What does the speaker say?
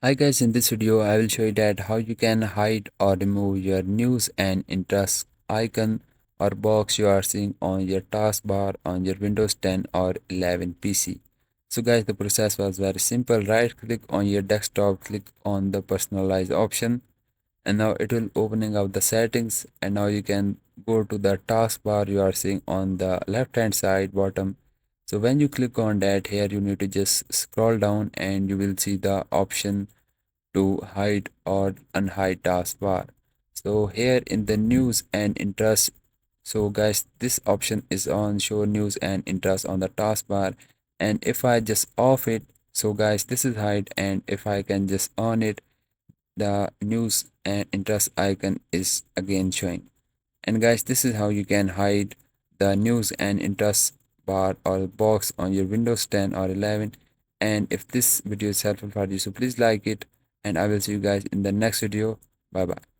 Hi guys, in this video I will show you that how you can hide or remove your news and interest icon or box you are seeing on your taskbar on your Windows 10 or 11 PC. So guys, the process was very simple. Right click on your desktop, click on the personalize option, and now it will opening up the settings, and now you can go to the taskbar you are seeing on the left hand side bottom. So when you click on that, here you need to just scroll down and you will see the option to hide or unhide taskbar. So here in the news and interest, so guys, this option is on show news and interest on the taskbar, and if I just off it, so guys, this is hide, and if I can just on it, the news and interest icon is again showing. And guys, this is how you can hide the news and interest bar or box on your Windows 10 or 11. And if this video is helpful for you, so please like it, and I will see you guys in the next video. Bye bye.